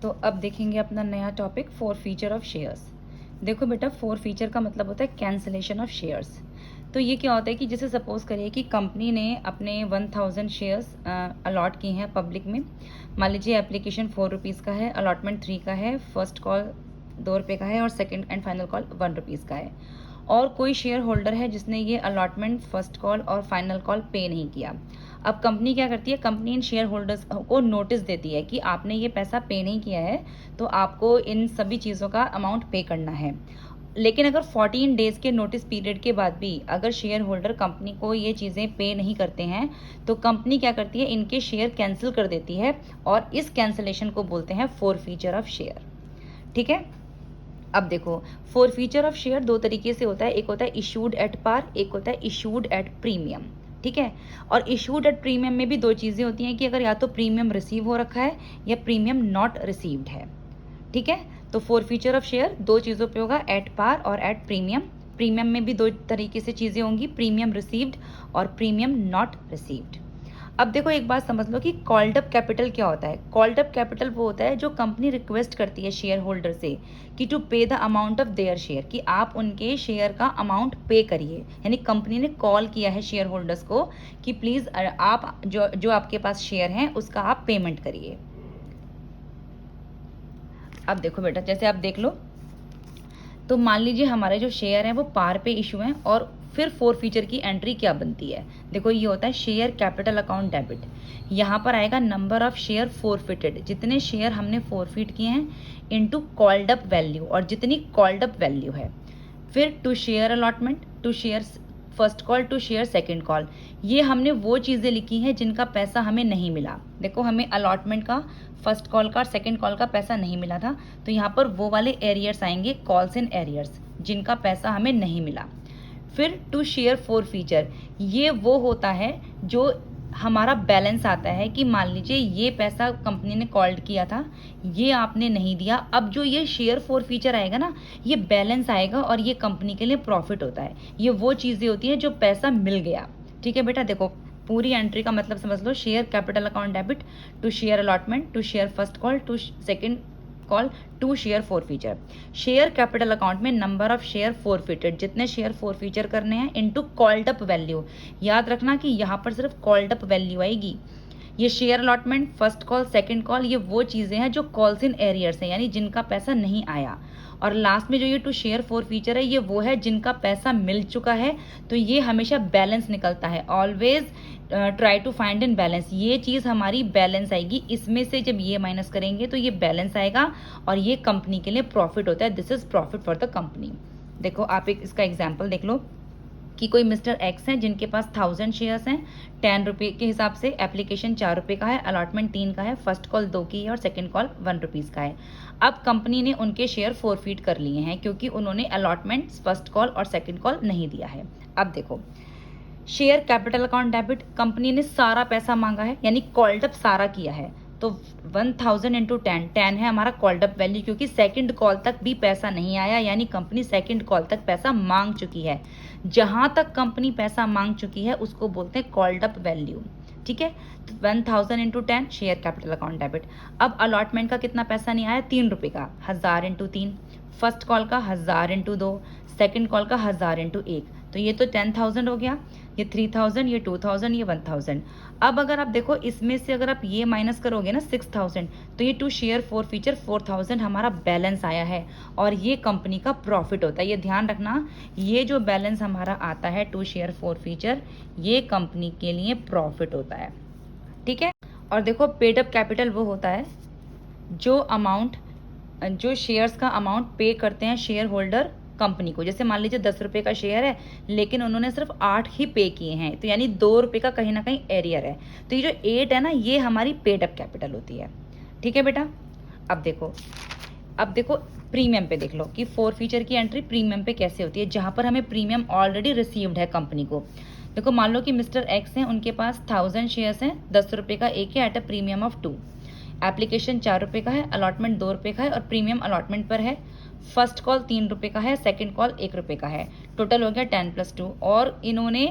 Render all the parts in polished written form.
तो अब देखेंगे अपना नया topic four feature of shares. देखो बेटा, फोर फीचर का मतलब होता है कैंसिलेशन ऑफ शेयर्स। तो ये क्या होता है कि जैसे सपोज करिए कि कंपनी ने अपने 1000 शेयर्स अलॉट किए हैं पब्लिक में। मान लीजिए एप्लीकेशन 4 रुपीज़ का है, अलॉटमेंट 3 का है, फर्स्ट कॉल 2 रुपये का है और second and final call 1 rupees का है। और कोई शेयर होल्डर है जिसने ये अलॉटमेंट, फर्स्ट कॉल और फाइनल कॉल पे नहीं किया। अब कंपनी क्या करती है, कंपनी इन शेयर होल्डर्स को नोटिस देती है कि आपने ये पैसा पे नहीं किया है, तो आपको इन सभी चीज़ों का अमाउंट पे करना है। लेकिन अगर 14 डेज़ के नोटिस पीरियड के बाद भी अगर शेयर होल्डर कंपनी को ये चीज़ें पे नहीं करते हैं, तो कंपनी क्या करती है, इनके शेयर कैंसिल कर देती है और इस कैंसिलेशन को बोलते हैं फोर फीचर ऑफ शेयर। ठीक है। अब देखो, फोर फीचर ऑफ शेयर दो तरीके से होता है, एक होता है इशूड एट पार, एक होता है इशूड एट प्रीमियम। ठीक है। और इशूड एट प्रीमियम में भी दो चीज़ें होती हैं कि अगर या तो प्रीमियम रिसीव हो रखा है या प्रीमियम नॉट रिसीव्ड है। ठीक है। तो फोर फीचर ऑफ शेयर दो चीज़ों पे होगा, एट पार और एट प्रीमियम। प्रीमियम में भी दो तरीके से चीज़ें होंगी, प्रीमियम रिसीव्ड और प्रीमियम नॉट रिसीव्ड। अब देखो एक बात समझ लो कि कॉल्ड अप कैपिटल क्या होता है। कॉल्ड अप कैपिटल वो होता है जो कंपनी रिक्वेस्ट करती है शेयर होल्डर से कि टू पे the amount of their share, कि आप उनके शेयर का अमाउंट पे करिए। यानी कंपनी ने कॉल किया है शेयर होल्डर्स को कि प्लीज़ आप जो आपके पास शेयर हैं उसका आप पेमेंट करिए। अब देखो बेटा, जैसे आप देख लो, तो मान लीजिए हमारे जो शेयर हैं वो पार पे इशू हैं और फिर फोर फीचर की एंट्री क्या बनती है। देखो ये होता है शेयर कैपिटल अकाउंट डेबिट। यहाँ पर आएगा नंबर ऑफ शेयर फोरफिटेड, जितने शेयर हमने फोरफिट किए हैं, इनटू कॉल्ड अप वैल्यू, और जितनी कॉल्ड अप वैल्यू है। फिर to share allotment, to share first call, to share second call. ये हमने वो चीज़ें लिखी हैं जिनका पैसा हमें नहीं मिला। देखो हमें अलॉटमेंट का, फर्स्ट कॉल का और सेकेंड कॉल का पैसा नहीं मिला था, तो यहाँ पर वो वाले एरियर्स आएंगे, कॉल्स इन एरियर्स, जिनका पैसा हमें नहीं मिला। फिर टू शेयर फोर फीचर, ये वो होता है जो हमारा बैलेंस आता है कि मान लीजिए ये पैसा कंपनी ने कॉल्ड किया था, ये आपने नहीं दिया। अब जो ये शेयर फोर फीचर आएगा ना, ये बैलेंस आएगा और ये कंपनी के लिए प्रॉफिट होता है। ये वो चीज़ें होती हैं जो पैसा मिल गया। ठीक है बेटा, देखो पूरी एंट्री का मतलब समझ लो, share capital account debit, to share allotment, to share first call, to second call, to share forfeiture. Share capital account में नंबर ऑफ शेयर फोरफिटेड, जितने शेयर फोर फीचर करने हैं, इनटू कॉल्ड अप वैल्यू। याद रखना कि यहाँ पर सिर्फ कॉल्ड अप वैल्यू आएगी। ये share allotment, first call, second call, ये वो चीज़ें हैं जो कॉल्स इन एरियर्स हैं, यानी जिनका पैसा नहीं आया। और लास्ट में जो ये टू शेयर फोर फीचर है, ये वो है जिनका पैसा मिल चुका है। तो ये हमेशा बैलेंस निकलता है, always try to find in balance. ये चीज़ हमारी बैलेंस आएगी, इसमें से जब ये माइनस करेंगे तो ये बैलेंस आएगा और ये कंपनी के लिए प्रॉफिट होता है। This is profit for the company. देखो आप एक इसका एग्जाम्पल देख लो कि कोई मिस्टर एक्स हैं जिनके पास 1000 शेयर्स हैं, 10 रुपये के हिसाब से। एप्लीकेशन 4 रुपये का है, अलॉटमेंट 3 का है, फर्स्ट कॉल 2 की है और सेकंड कॉल 1 रुपीज़ का है। अब कंपनी ने उनके शेयर फोरफीट कर लिए हैं क्योंकि उन्होंने अलॉटमेंट, फर्स्ट कॉल और सेकंड कॉल नहीं दिया है। अब देखो share capital account debit, company ने सारा पैसा मांगा है, यानी कॉल्ड अप सारा किया है। तो 1000 इंटू 10, 10 है हमारा कॉल्ड अप वैल्यू, क्योंकि सेकंड कॉल तक भी पैसा नहीं आया, यानी कंपनी सेकंड कॉल तक पैसा मांग चुकी है। जहां तक कंपनी पैसा मांग चुकी है उसको बोलते हैं कॉल्ड अप वैल्यू। ठीक है। तो 1000 into 10 share capital account debit. अब अलॉटमेंट का कितना पैसा नहीं आया, 3 रुपये का, 1000 इंटू 3। फर्स्ट कॉल का 1000 इंटू 2, सेकेंड कॉल का 1000 इंटू 1। तो ये तो 10,000 हो गया, ये 3000, ये 2000, ये 1000। अब अगर आप देखो इसमें से अगर आप ये माइनस करोगे ना 6000, तो ये टू शेयर फोर फीचर 4000 हमारा बैलेंस आया है और ये कंपनी का प्रॉफिट होता है। ये ध्यान रखना, ये जो बैलेंस हमारा आता है टू शेयर फोर फीचर, ये कंपनी के लिए प्रॉफिट होता है। ठीक है। और देखो पेड अप कैपिटल वो होता है जो अमाउंट, जो शेयर्स का अमाउंट पे करते हैं शेयर होल्डर कंपनी को। जैसे मान लीजिए 10 रुपये का शेयर है लेकिन उन्होंने सिर्फ 8 ही पे किए हैं, तो यानी 2 रुपये का कहीं ना कहीं एरियर है। तो ये जो 8 है ना, ये हमारी पेड अप कैपिटल होती है। ठीक है बेटा। अब देखो प्रीमियम पे देख लो कि फोर फीचर की एंट्री प्रीमियम पे कैसे होती है, जहां पर हमें प्रीमियम ऑलरेडी रिसीव्ड है कंपनी को। देखो मान लो कि मिस्टर एक्स हैं, उनके पास 1000 शेयर्स हैं, 10 रुपये का एक है, eight a premium of 2। Application 4 रुपये का है, अलॉटमेंट 2 रुपये का है और प्रीमियम अलॉटमेंट पर है। फर्स्ट कॉल 3 रुपये का है, सेकंड कॉल 1 रुपये का है। टोटल हो गया 10 + 2। और इन्होंने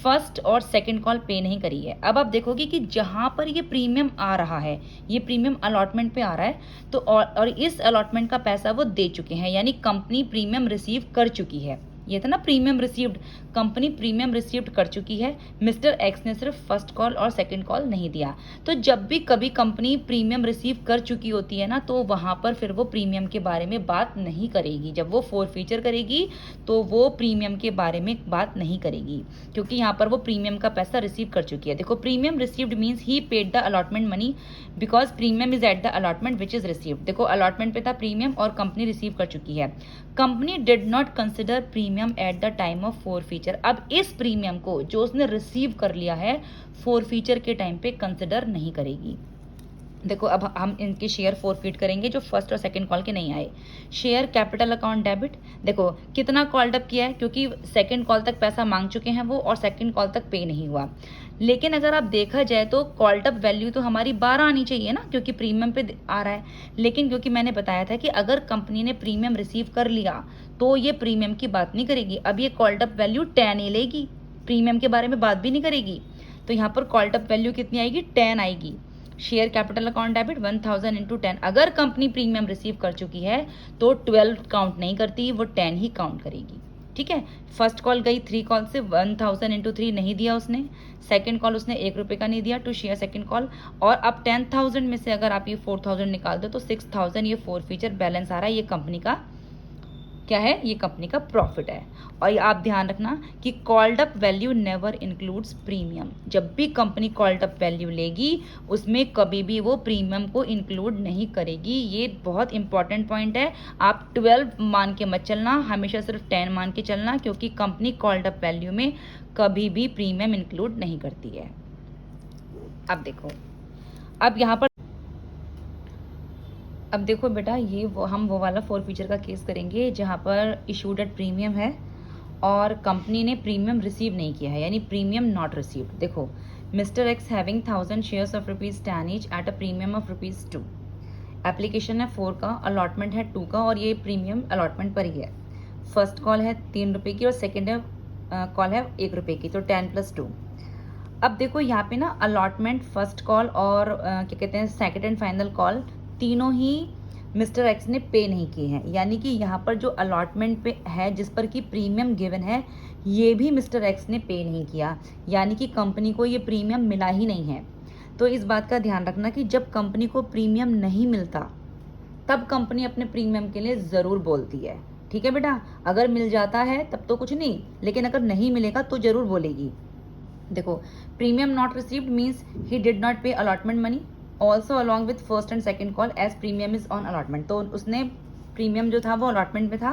फर्स्ट और सेकंड कॉल पे नहीं करी है। अब आप देखोगे कि जहाँ पर ये प्रीमियम आ रहा है, ये प्रीमियम अलॉटमेंट पे आ रहा है, तो और इस अलॉटमेंट का पैसा वो दे चुके हैं, यानी कंपनी प्रीमियम रिसीव कर चुकी है। ये था ना premium received, company premium received कर चुकी है। मिस्टर एक्स ने सिर्फ फर्स्ट कॉल और सेकंड कॉल नहीं दिया। तो जब भी कभी कंपनी प्रीमियम रिसीव कर चुकी होती है ना, तो वहाँ पर फिर वो प्रीमियम के बारे में बात नहीं करेगी। जब वो फोरफीचर करेगी तो वो प्रीमियम के बारे में बात नहीं करेगी, क्योंकि यहाँ पर वो प्रीमियम का पैसा रिसीव कर चुकी है। देखो, premium received means he paid the allotment money because premium is at the allotment which is received. देखो, अलॉटमेंट पे था प्रीमियम और कंपनी रिसीव कर चुकी है। Company did not consider premium at the time of forfeiture. अब इस premium को जो उसने रिसीव कर लिया है, फोरफीचर के टाइम पे कंसिडर नहीं करेगी। देखो, अब हम इनके शेयर फोरफीट करेंगे जो फर्स्ट और सेकंड कॉल के नहीं आए। शेयर कैपिटल अकाउंट डेबिट, देखो कितना कॉल्ड अप किया है, क्योंकि सेकंड कॉल तक पैसा मांग चुके हैं वो, और सेकंड कॉल तक पे नहीं हुआ। लेकिन अगर आप देखा जाए तो कॉल्ड अप वैल्यू तो हमारी 12 आनी चाहिए ना, क्योंकि प्रीमियम पे आ रहा है। लेकिन क्योंकि मैंने बताया था कि अगर कंपनी ने प्रीमियम रिसीव कर लिया तो ये प्रीमियम की बात नहीं करेगी। अब ये कॉल्ड अप वैल्यू 10 ही लेगी, प्रीमियम के बारे में बात भी नहीं करेगी। तो यहाँ पर कॉल्ड अप वैल्यू कितनी आएगी? 10 आएगी। Share capital account debit 1000 into 10। अगर कंपनी प्रीमियम रिसीव कर चुकी है तो 12 काउंट नहीं करती, वो 10 ही काउंट करेगी। ठीक है, फर्स्ट कॉल गई 3 कॉल से, 1000 इंटू 3 नहीं दिया उसने। सेकंड कॉल उसने 1 रुपये का नहीं दिया टू शेयर सेकंड कॉल। और अब 10,000 में से अगर आप ये 4000 निकाल दो तो 6000 ये फोरफीचर बैलेंस आ रहा है। ये कंपनी का क्या है? ये कंपनी का प्रॉफिट है। और आप ध्यान रखना कि called up value never includes premium. जब भी कंपनी कॉल्ड अप वैल्यू लेगी उसमें कभी भी वो प्रीमियम को इंक्लूड नहीं करेगी। ये बहुत इंपॉर्टेंट पॉइंट है। आप 12 मान के मत चलना, हमेशा सिर्फ 10 मान के चलना, क्योंकि कंपनी कॉल्ड अप वैल्यू में कभी भी प्रीमियम इंक्लूड नहीं करती है। अब देखो, अब यहाँ पर अब देखो बेटा, ये हम वो वाला फोरफीचर का केस करेंगे जहाँ पर इशूड एट प्रीमियम है और कंपनी ने प्रीमियम रिसीव नहीं किया है, यानी प्रीमियम नॉट रिसीव्ड। देखो, mister x having 1000 shares of ₹10 each at a premium of ₹2। Application है 4 का, अलॉटमेंट है 2 का, और ये प्रीमियम अलॉटमेंट पर ही है। फर्स्ट कॉल है 3 रुपये की और सेकेंड कॉल है 1 रुपये की, तो 10 + 2। अब देखो यहाँ पे ना अलॉटमेंट, फर्स्ट कॉल और क्या कहते हैं सेकेंड एंड फाइनल कॉल, तीनों ही मिस्टर एक्स ने पे नहीं किए हैं। यानी कि यहाँ पर जो अलॉटमेंट पे है जिस पर कि प्रीमियम गिवन है, ये भी मिस्टर एक्स ने पे नहीं किया, यानी कि कंपनी को ये प्रीमियम मिला ही नहीं है। तो इस बात का ध्यान रखना कि जब कंपनी को प्रीमियम नहीं मिलता तब कंपनी अपने प्रीमियम के लिए ज़रूर बोलती है। ठीक है बेटा, अगर मिल जाता है तब तो कुछ नहीं, लेकिन अगर नहीं मिलेगा तो ज़रूर बोलेगी। देखो, premium not received means he did not pay allotment money also along with first and second call as premium is on allotment. तो उसने प्रीमियम जो था वो अलॉटमेंट में था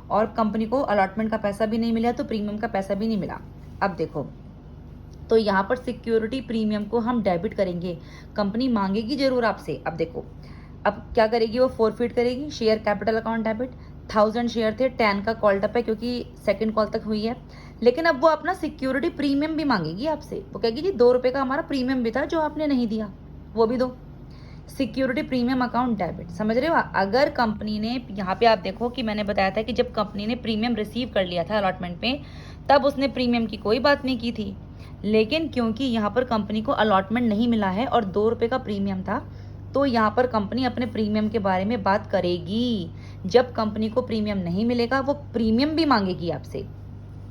और कंपनी को अलॉटमेंट का पैसा भी नहीं मिला, तो प्रीमियम का पैसा भी नहीं मिला। अब देखो, तो यहाँ पर सिक्योरिटी प्रीमियम को हम डेबिट करेंगे, कंपनी मांगेगी जरूर आपसे। अब देखो, अब क्या करेगी? वो फोरफीट करेगी। Share capital account debit, 1000 share थे, 10 का कॉल्ड अप है क्योंकि सेकंड कॉल तक हुई है। लेकिन अब वो अपना सिक्योरिटी प्रीमियम भी मांगेगी आपसे। वो कहेगी जी 2 रुपये का हमारा प्रीमियम भी था जो आपने नहीं दिया, वो भी दो। सिक्योरिटी प्रीमियम अकाउंट डेबिट, समझ रहे हो? अगर कंपनी ने, यहाँ पे आप देखो कि मैंने बताया था कि जब कंपनी ने प्रीमियम रिसीव कर लिया था अलॉटमेंट में, तब उसने प्रीमियम की कोई बात नहीं की थी। लेकिन क्योंकि यहाँ पर कंपनी को अलॉटमेंट नहीं मिला है और 2 रुपये का प्रीमियम था, तो यहाँ पर कंपनी अपने प्रीमियम के बारे में बात करेगी। जब कंपनी को प्रीमियम नहीं मिलेगा वो प्रीमियम भी मांगेगी आपसे।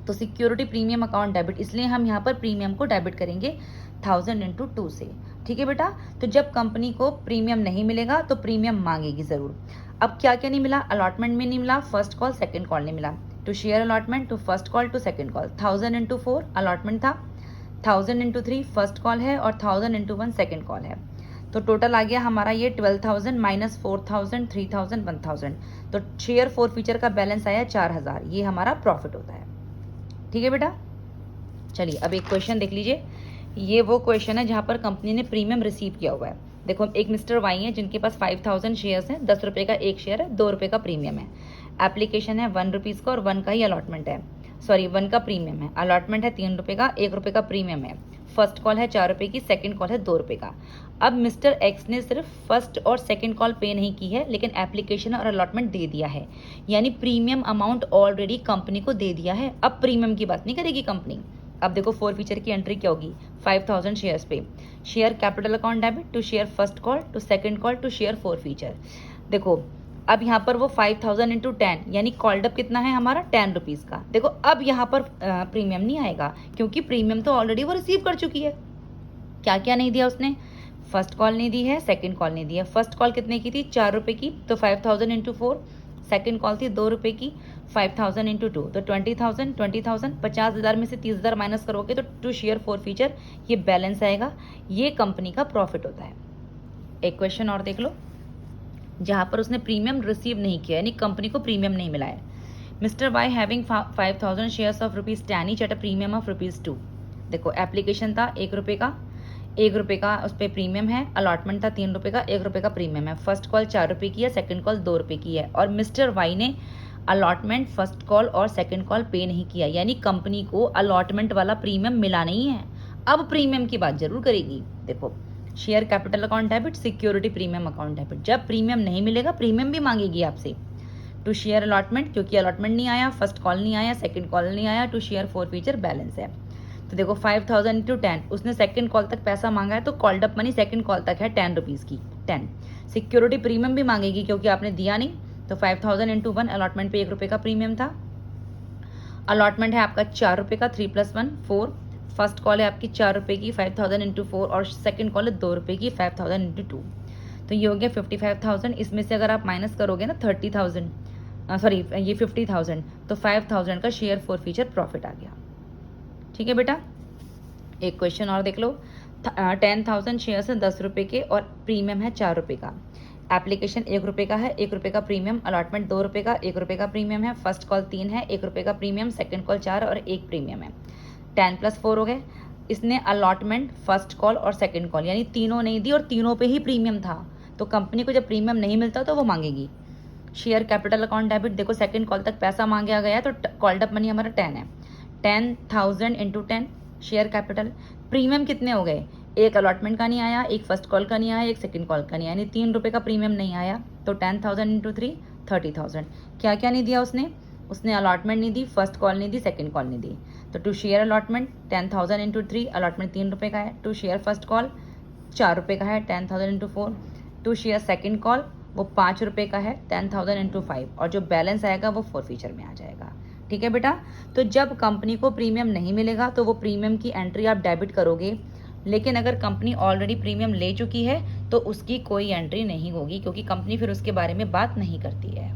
तो सिक्योरिटी प्रीमियम अकाउंट डेबिट, इसलिए हम यहाँ पर प्रीमियम को डेबिट करेंगे 1000 इंटू 2 से। ठीक है बेटा, तो जब कंपनी को प्रीमियम नहीं मिलेगा तो प्रीमियम मांगेगी ज़रूर। अब क्या क्या नहीं मिला? अलॉटमेंट में नहीं मिला, फर्स्ट कॉल सेकंड कॉल नहीं मिला। To share allotment, to first call, to second call. 1000 into 4 allotment था, 1000 इंटू 3 फर्स्ट कॉल है और 1000 इंटू 1 सेकेंड कॉल है। तो टोटल आ गया हमारा ये 12,000 माइनस 4,000, 3,000, 1,000। तो शेयर फोरफीचर का बैलेंस आया 4000। ये हमारा प्रॉफिट होता है। ठीक है बेटा, चलिए अब एक क्वेश्चन देख लीजिए। ये वो क्वेश्चन है जहाँ पर कंपनी ने प्रीमियम रिसीव किया हुआ है। देखो, एक मिस्टर वाई है जिनके पास 5000 शेयर्स हैं, 10 रुपये का एक शेयर है, 2 रुपये का प्रीमियम है। एप्लीकेशन है 1 रुपीज़ का और 1 का ही अलॉटमेंट है, 1 का प्रीमियम है। अलॉटमेंट है 3 रुपये का, 1 रुपये का प्रीमियम है। फर्स्ट कॉल है 4 रुपये की, सेकंड कॉल है 2 रुपये का। अब मिस्टर एक्स ने सिर्फ फर्स्ट और सेकंड कॉल पे नहीं की है, लेकिन एप्लीकेशन और अलॉटमेंट दे दिया है, यानी प्रीमियम अमाउंट ऑलरेडी कंपनी को दे दिया है। अब प्रीमियम की बात नहीं करेगी कंपनी, अब देखो फोर फीचर की एंट्री क्या होगी, 5000 शेयर्स पे, share capital account debit to share first call to second call to share forfeiture. देखो अब यहाँ पर वो 5000 इंटू 10 यानी कॉल्ड अप कितना है हमारा 10 रुपीज़ का। देखो अब यहाँ पर प्रीमियम नहीं आएगा क्योंकि प्रीमियम तो ऑलरेडी वो रिसीव कर चुकी है। क्या क्या नहीं दिया उसने, फर्स्ट कॉल नहीं दी है, सेकंड कॉल नहीं दी है। फर्स्ट कॉल कितने की थी, 4 रुपये की, तो 5000 इंटू 4। सेकेंड कॉल थी 2 रुपये की, 5000 इंटू 2 तो 20,000 20,000 50,000 में से 30,000 माइनस करोगे तो टू शेयर फोर फीचर ये बैलेंस आएगा। ये कंपनी का प्रॉफिट होता है। एक क्वेश्चन और देख लो जहाँ पर उसने प्रीमियम रिसीव नहीं किया यानी कंपनी को प्रीमियम नहीं मिला है। Mister Y having 5000 shares of ₹10 each at a premium of ₹2। देखो एप्लीकेशन था 1 रुपये का, 1 रुपये का उस पर प्रीमियम है, अलॉटमेंट था 3 रुपये का, 1 रुपये का प्रीमियम है। फर्स्ट कॉल 4 रुपये की है, सेकंड कॉल 2 रुपये की है और मिस्टर वाई ने अलॉटमेंट फर्स्ट कॉल और सेकंड कॉल पे नहीं किया यानी कंपनी को अलॉटमेंट वाला प्रीमियम मिला नहीं है। अब प्रीमियम की बात जरूर करेगी। देखो share capital account debit, security premium account debit, जब प्रीमियम नहीं मिलेगा प्रीमियम भी मांगेगी आपसे। टू शेयर अलॉटमेंट क्योंकि अलॉटमेंट नहीं आया, फर्स्ट कॉल नहीं आया, सेकंड कॉल नहीं आया, to share forfeiture balance है। तो देखो 5000 इंटू 10 उसने सेकंड कॉल तक पैसा मांगा है तो called up money second call तक है 10 रुपीज़ की 10। सिक्योरिटी प्रीमियम भी मांगेगी क्योंकि आपने दिया नहीं, तो 5000 इंटू 1 अलॉटमेंट पे 1 रुपये का प्रीमियम था। अलॉटमेंट है आपका 4 रुपये का, 3 + 1 4। फर्स्ट कॉल है आपकी 4 रुपये की 5000 इंटू 4 और सेकंड कॉल है 2 रुपये की 5000 इंटू 2। तो ये हो गया 55,000। इसमें से अगर आप माइनस करोगे ना 30,000 सॉरी ये 50,000 तो 5,000 का शेयर फोर फीचर प्रॉफिट आ गया। ठीक है बेटा, एक क्वेश्चन और देख लो। 10,000 शेयर्स हैं 10 रुपये के और प्रीमियम है 4 रुपये का। एप्लीकेशन 1 रुपये का है, 1 रुपये का प्रीमियम, अलॉटमेंट 2 रुपये का, 1 रुपये का प्रीमियम है, फर्स्ट कॉल 3 है, 1 रुपये का प्रीमियम, सेकंड कॉल 4 और 1 प्रीमियम है। 10 + 4 हो गए। इसने अलॉटमेंट फर्स्ट कॉल और सेकंड कॉल यानी तीनों नहीं दी और तीनों पे ही प्रीमियम था, तो कंपनी को जब प्रीमियम नहीं मिलता तो वो मांगेगी। शेयर कैपिटल अकाउंट डेबिट, देखो सेकंड कॉल तक पैसा मांगा गया तो कॉल्ड अप मनी हमारा 10 है। 10,000 इंटू 10 शेयर कैपिटल। प्रीमियम कितने हो गए, एक अलॉटमेंट का नहीं आया, एक फर्स्ट कॉल का नहीं आया, एक सेकंड कॉल का नहीं आया यानी 3 रुपये का प्रीमियम नहीं आया, तो 10,000 इंटू 3 30,000। क्या क्या नहीं दिया उसने अलॉटमेंट नहीं दी, फर्स्ट कॉल नहीं दी, सेकंड कॉल नहीं दी। तो to share allotment 10,000 into 3 allotment 3 रुपये का है, टू शेयर फर्स्ट कॉल 4 रुपये का है 10,000 into 4, to share second call वो 5 रुपये का है 10,000 इंटू 5 और जो बैलेंस आएगा वो फोर फीचर में आ जाएगा। ठीक है बेटा, तो जब कंपनी को प्रीमियम नहीं मिलेगा तो वो प्रीमियम की एंट्री आप डेबिट करोगे, लेकिन अगर कंपनी ऑलरेडी प्रीमियम ले चुकी है तो उसकी कोई एंट्री नहीं होगी क्योंकि कंपनी फिर उसके बारे में बात नहीं करती है।